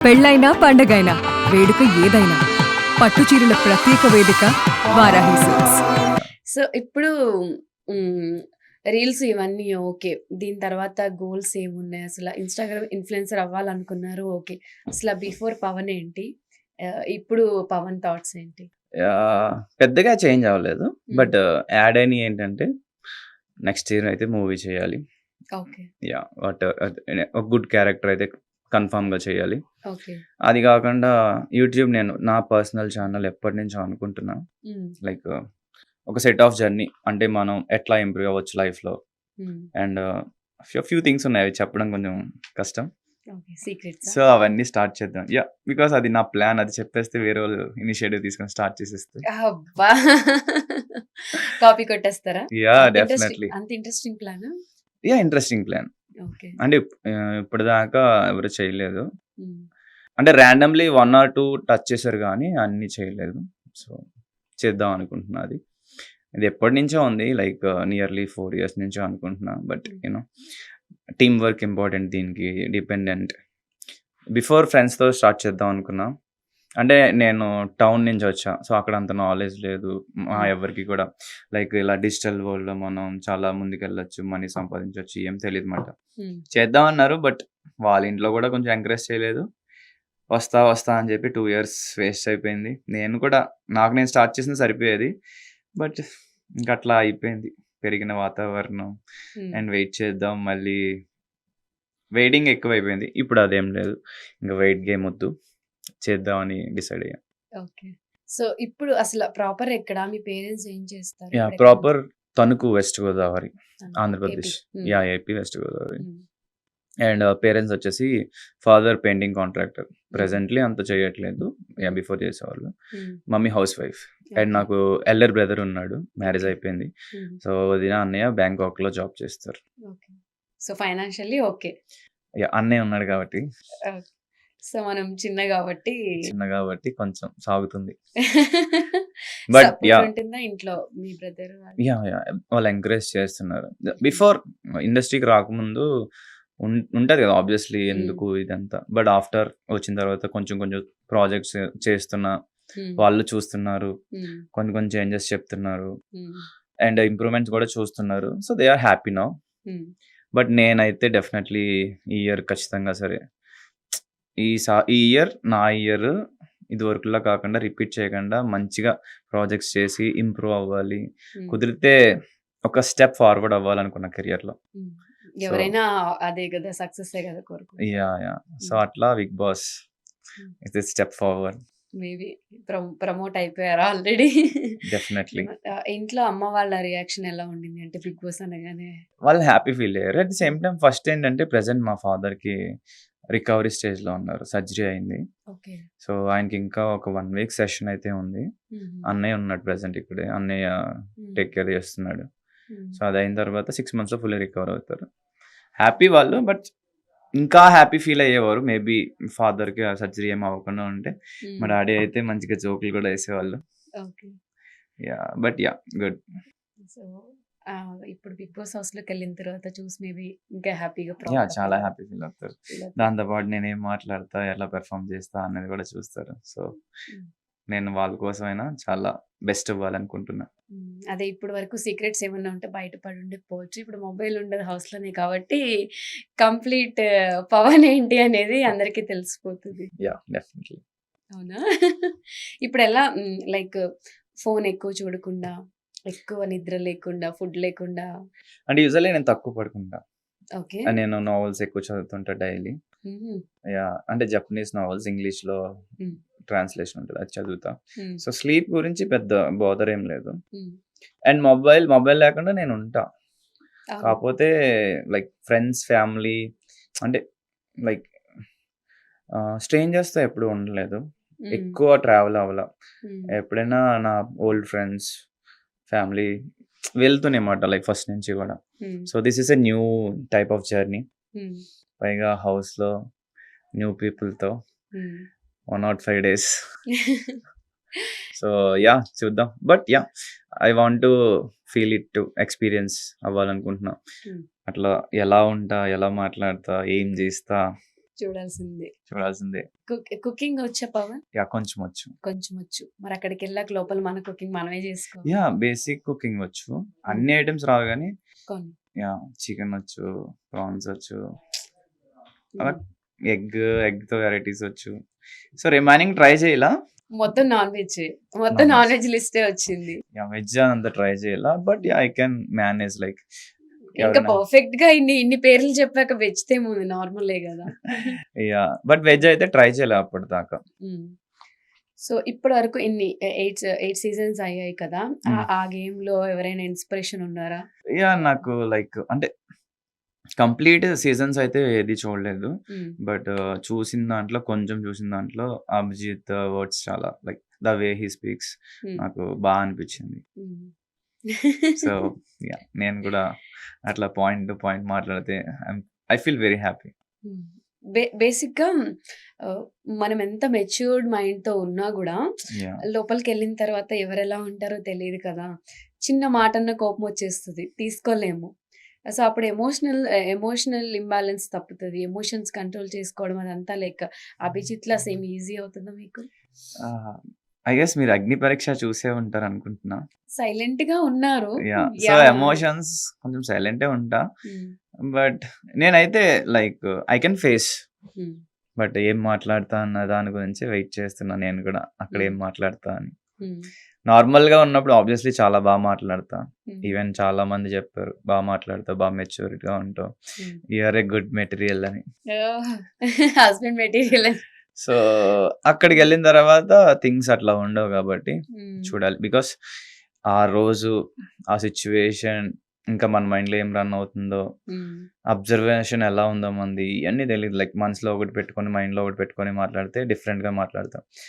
పెళ్ళైనా పండగైనా వేడుక ఏదైనా పట్టు చీరల ప్రత్యేక వేదిక వారాహి సిల్క్స్. సో ఇప్పుడు రీల్స్ ఇవన్నీ ఓకే. దీని తర్వాత గోల్స్ ఏమున్నాయి? అసలు ఇన్‌స్టాగ్రామ్ ఇన్‌ఫ్లుయెన్సర్ అవ్వాలనుకున్నారు ఓకే. అసల బిఫోర్ పవన్ ఏంటి? ఇప్పుడు పవన్ థాట్స్ ఏంటి? పెద్దగా చేంజ్ అవ్వలేదు. హ్మ్. బట్ యాడ్ అయినయి ఏంటంటే నెక్స్ట్ ఇయర్ అయితే మూవీ చేయాలి. ఓకే. వాట్ ఒక గుడ్ క్యారెక్టర్ అయితే కన్ఫర్మ్‌గా చేయాలి. ఓకే. అది కాకుండా యూట్యూబ్ నేను నా పర్సనల్ ఛానల్ ఎప్పటినుంచో అనుకుంటున్నా. హ్మ్. లైక్ ఒక సెట్ ఆఫ్ జర్నీ అంటే మనం ఎట్లా ఇంప్రూవ్ అవ్వచ్చు లైఫ్‌లో. హ్మ్. అండ్ ఫ్యూ థింగ్స్ ఉన్నాయి. అవి చెప్పడం కొంచెం కష్టం. ఓకే. సీక్రెట్సా? సో అవన్నీ స్టార్ట్ చేద్దాం. బికాజ్ అది నా ప్లాన్. అది చెప్పేస్తే వేరే వాళ్ళు ఇనిషియేటివ్ తీసుకొని స్టార్ట్ చేసేస్తే. అబ్బా! కాపీ కొట్టేస్తారా? డెఫినెట్లీ. అంత ఇంట్రెస్టింగ్ ప్లానా? Interesting plan. ఓకే. అంటే ఇప్పటిదాకా ఎవరు చేయలేదు. హ్మ్. అంటే ర్యాండమ్‌లీ 1 ఆర్ 2 టచ్ చేశారు గానీ అన్నీ చేయలేదు. సో చేద్దాం అనుకుంటున్నా అది. ఇది ఎప్పటినుంచో ఉంది. లైక్ నియర్లీ 4 ఇయర్స్ నుంచో అనుకుంటున్నా. బట్ టీమ్ వర్క్ ఇంపార్టెంట్ దీనికి. డిపెండెంట్. బిఫోర్ ఫ్రెండ్స్‌తో స్టార్ట్ చేద్దాం అనుకున్నా. అంటే నేను టౌన్ నుంచి వచ్చా. సో అక్కడ అంత నాలెడ్జ్ లేదు. ఎవరికీ కూడా లైక్ ఇలా డిజిటల్ వరల్డ్‌లో మనం చాలా ముందుకెళ్ళొచ్చు. మనీ సంపాదించొచ్చు. ఏం తెలీదన్నమాట. హ్మ్. చేద్దాం అన్నారు. బట్ వాళ్ళ ఇంట్లో కూడా కొంచెం ఎంకరేజ్ చేయలేదు. వస్తా అని చెప్పి 2 ఇయర్స్ వేస్ట్ అయిపోయింది. నాకు నేను స్టార్ట్ చేసింది సరిపోయేది. బట్ ఇంకట్లా అయిపోయింది. పెరిగిన వాతావరణం హ్మ్. అండ్ వెయిట్ చేద్దాం మళ్ళీ వెయిటింగ్ ఎక్కువైపోయింది. ఇప్పుడు అదేం లేదు. ఇంక వెయిట్ గేమ్ వద్దు. చేద్దామని డిసైడ్ అయ్యా. ఓకే. సో ఇప్పుడు అసల ప్రాపర్ ఎక్కడ? మీ పేరెంట్స్ ఏం చేస్తారు? ఇప్పుడెక్కడ ప్రాపర్ తణుకు వెస్ట్ గోదావరి, ఉంటారు? Andhra Pradesh. AP. AP west Godavari. హ్మ్. అండ్ పేరెంట్స్ వచ్చేసి ఫాదర్ పెయింటింగ్ కాంట్రాక్టర్. హ్మ్. ప్రెజెంట్‌లీ అంత చేయట్లేదు. హ్మ్. బిఫోర్ చేసేవాళ్ళు. హ్మ్. Mummy house wife. And okay. నాకు ఎల్డర్ బ్రదర్ ఉన్నాడు. Marriage okay. అయిపోయింది. హ్మ్. సో వదిన, అన్నయ్య బ్యాంకాక్‌లో జాబ్ చేస్తారు. ఓకే. So financially okay. అన్నయ్య ఉన్నాడు కాబట్టి ఓకే. సో మనం చిన్న గాబట్టి చిన్న కాబట్టి కొంచెం సాగుతుంది. బట్ సపోర్ట్ ఉంటుందా ఇంట్లో మీ బ్రదర్ వాళ్ళు? వాళ్ళు ఎంకరేజ్ చేస్తున్నారు. హ్మ్. బిఫోర్ ఇండస్ట్రీకి రాకముందు ఉంటది కదా ఆబ్వియస్లీ హ్మ్. ఎందుకు ఇదంతా. బట్ ఆఫ్టర్ వచ్చిన తర్వాత కొంచెం ప్రాజెక్ట్స్ చేస్తున్నా. హ్మ్. వాళ్ళు చూస్తున్నారు. హ్మ్. కొన్ని చేంజెస్ చెప్తున్నారు. హ్మ్. అండ్ ఇంప్రూవ్‌మెంట్స్ కూడా చూస్తున్నారు. So they are happy now. Hmm. But నేనైతే డెఫినెట్‌లీ ఈ ఇయర్ ఖచ్చితంగా సరే. ఈ ఇయర్ నా ఇయర్ ఇదివరకులా కాకుండా రిపీట్ చేయకుండా మంచిగా ప్రాజెక్ట్స్ చేసి ఇంప్రూవ్ అవ్వాలి. హ్మ్. కుదిరితే ఒక స్టెప్ ఫార్వర్డ్ అవ్వాలనుకున్న కెరియర్‌లో. హ్మ్. సో ఎవరైనా అదే గదా! సక్సెస్సే గదా కోరుకుంటారు. సో హ్మ్. అట్లా బిగ్ బాస్ హ్మ్. Is the step forward. Maybe promote అయిపోయారా ఆల్రెడీ? డెఫినెట్‌లీ. ఇంట్లో అమ్మ వాళ్ళ రియాక్షన్ ఎలా ఉండింది? అంటే బిగ్ బాస్ అనగానే? వాళ్ళు హ్యాపీ ఫీల్ అయ్యారు. అట్ ది సేమ్ హ్మ్. టైమ్ ఫస్ట్ ఏంటంటే ప్రెజెంట్ మా ఫాదర్‌కి రికవరీ స్టేజ్‌లో ఉన్నారు. సర్జరీ అయింది. ఓకే. సో ఆయనకి ఇంకా ఒక 1 వీక్ సెషన్ అయితే ఉంది. హుహు. అన్నయ్య ఉన్నాడు ప్రెజెంట్ ఇక్కడే. అన్నయ్య హ్మ్. టేక్ కేర్ చేస్తున్నాడు. హ్మ్. సో అదయిన తర్వాత 6 మంత్స్‌లో ఫుల్లీ రికవర్ అవుతారు. హ్యాపీ వాళ్ళు. బట్ ఇంకా హ్యాపీ ఫీల్ అయ్యేవారు. మేబీ ఫాదర్‌కి ఆ సర్జరీ ఏమి అవ్వకుండా ఉంటే. మా హ్మ్. డ్యాడీ అయితే మంచిగా జోకులు కూడా ఏసేవాళ్ళు. ఓకే. But good. సో ఇప్పుడు బిగ్ బాస్ హౌస్‌లోకెళ్ళిన తర్వాత చూసి మేబీ ఇంకా హ్యాపీగా ప్రౌడ్‌గా చాలా ఫీల్ హ్యాపీ ఫీల్ అవుతారు. అవుతారు. దాంతో పాటు నేనేం మాట్లాడతా, ఎలా పెర్ఫార్మ్ చేస్తా అనేది కూడా చూస్తారు. సో హ్మ్. నేను వాళ్ళ కోసమైనా చాలా బెస్ట్ ఇవ్వాలనుకుంటున్నా. హ్మ్. అదే ఇప్పటి వరకు సీక్రెట్స్ ఏమన్నా ఉంటే బయట పడి ఉండకపోవచ్చు. ఇప్పుడు మొబైల్ ఉండదు హౌస్‌లోనే కాబట్టి కంప్లీట్ పవన్ ఏంటి అనేది అందరికీ తెలిసిపోతది. డెఫినెట్‌లీ. అవునా? ఇప్పుడెలా లైక్ ఫోన్ ఎక్కువ చూడకుండా, ఎక్కువ నిద్ర లేకుండా, ఫుడ్ లేకుండా అంటే యూజువల్లీ నేను తక్కువ పడుకుంటా. ఓకే. నేను నావెల్స్ ఎక్కువ చదువుతుంటా డైలీ. హుహు. అంటే జపనీస్ నావెల్స్ ఇంగ్లీష్‌లో హ్మ్. ట్రాన్స్‌లేషన్ ఉంటది. అది చదువుతా. హ్మ్. సో స్లీప్ గురించి పెద్ద బోదర్ ఏం లేదు. హ్మ్. అండ్ మొబైల్ లేకుండా నేను ఉంటా. అవును. కాకపోతే లైక్ ఫ్రెండ్స్, ఫ్యామిలీ అంటే లైక్ స్ట్రేంజర్స్‌తో ఎప్పుడు ఉండలేదు. హ్మ్. ఎక్కువ ట్రావెల్ అవ్వల. హ్మ్. ఎప్పుడైనా నా ఓల్డ్ ఫ్రెండ్స్, ఫ్యామిలీ వెళ్తూనేమాట లైక్ ఫస్ట్ నుంచి కూడా. Hmm. So this is a new type of journey. Hmm. పైగా హౌస్‌లో న్యూ పీపుల్‌తో హ్మ్. 105 డేస్. సో చూద్దాం. But I want to feel it to experience అవ్వాలనుకుంటున్నా. హ్మ్. అట్లా ఎలా ఉంటా, ఎలా మాట్లాడతా, ఏం చేస్తా చూడాల్సిందే. కుకింగ్ వచ్చా పవన్? యా కొంచెం వచ్చు. కొంచెం వచ్చు. మరి అక్కడికి వెళ్ళాక లోపల మన కుకింగ్ మనమే చేసుకోవాలి. యా బేసిక్ కుకింగ్ వచ్చు. అన్ని ఐటమ్స్ రావు కానీ కొన్ని. యా చికెన్ వచ్చు, ప్రాన్స్ వచ్చు, అలా ఉమ్. ఎగ్తో వెరైటీస్ వచ్చు. సో రిమైనింగ్ ట్రై చేయాల. మొత్తం నాన్ వెజ్. మొత్తం Non-veg. నాన్ వెజ్ లిస్టే వచ్చింది. యా వెజ్ అంత ట్రై చేయాల. But yeah I can manage like ఇంకా ఎవరైనా పర్ఫెక్ట్ గా ఇన్ని పేర్లు చెప్పాక వెజ్ తేముంది, నార్మలే కదా. యా బట్ వెజ్ అయితే ట్రై చేయలే అప్పటిదాకా. సో ఇప్పటి వరకు ఇన్ని 8 సీజన్స్ అయ్యాయి కదా. Mm. ఆ గేమ్ లో ఎవరైనా ఇన్స్పిరేషన్ ఉన్నారా? యా నాకు లైక్ అంటే కంప్లీట్ సీజన్స్ అయితే ఏది చూడలేదు. బట్ చూసిన దాంట్లో అభిజిత్ వర్డ్స్ చాలా like the way he speaks నాకు బాగా అనిపించింది. సో యా నేను కూడా అట్లా పాయింట్ టు పాయింట్ మాట్లాడితే I feel very happy. Basic గా మనం ఎంత మెచ్యూర్డ్ మైండ్ తో ఉన్నా కూడా యా లోపలికి వెళ్ళిన తర్వాత ఎవరెలా ఉంటారో తెలియదు కదా. చిన్న మాట అన్న కోపం వచ్చేస్తుంది, తీసుకోలేము. సో అప్పుడు ఎమోషనల్ ఇంబ్యాలెన్స్ తప్పుతుంది. ఎమోషన్స్ కంట్రోల్ చేసుకోవడం అదంతా లైక్ అభిజిత్ లా సేమ్ ఈజీ అవుతుందా మీకు? ఐ గెస్ మీరు అగ్ని పరీక్ష చూసే ఉంటారు అనుకుంటున్నా. సైలెంట్ గా ఉన్నారు. Yeah so Yeah. ఎమోషన్స్ కొంచెం సైలెంటే ఉంటా. బట్ నేనైతే like I can face. But ఏం మాట్లాడతా అన్న దాని గురించి వెయిట్ చేస్తున్నా నేను కూడా, అక్కడ ఏం మాట్లాడతా అని. నార్మల్ గా ఉన్నప్పుడు ఆబ్వియస్లీ చాలా బాగా మాట్లాడతా. ఈవెన్ చాలా మంది చెప్పారు బాగా మాట్లాడతావు, బాగా మెచ్యూరిటీగా ఉంటావు, యూఆర్ ఏ గుడ్ మెటీరియల్ అని. Husband material. సో అక్కడికి వెళ్ళిన తర్వాత థింగ్స్ అట్లా ఉండవు కాబట్టి చూడాలి. బికాస్ ఆ రోజు ఆ సిచ్యువేషన్ ఇంకా మన మైండ్లో ఏం రన్ అవుతుందో, అబ్జర్వేషన్ ఎలా ఉందో మంది, ఇవన్నీ తెలియదు. లైక్ మనసులో ఒకటి పెట్టుకొని మైండ్లో ఒకటి పెట్టుకొని మాట్లాడితే డిఫరెంట్గా మాట్లాడతాం.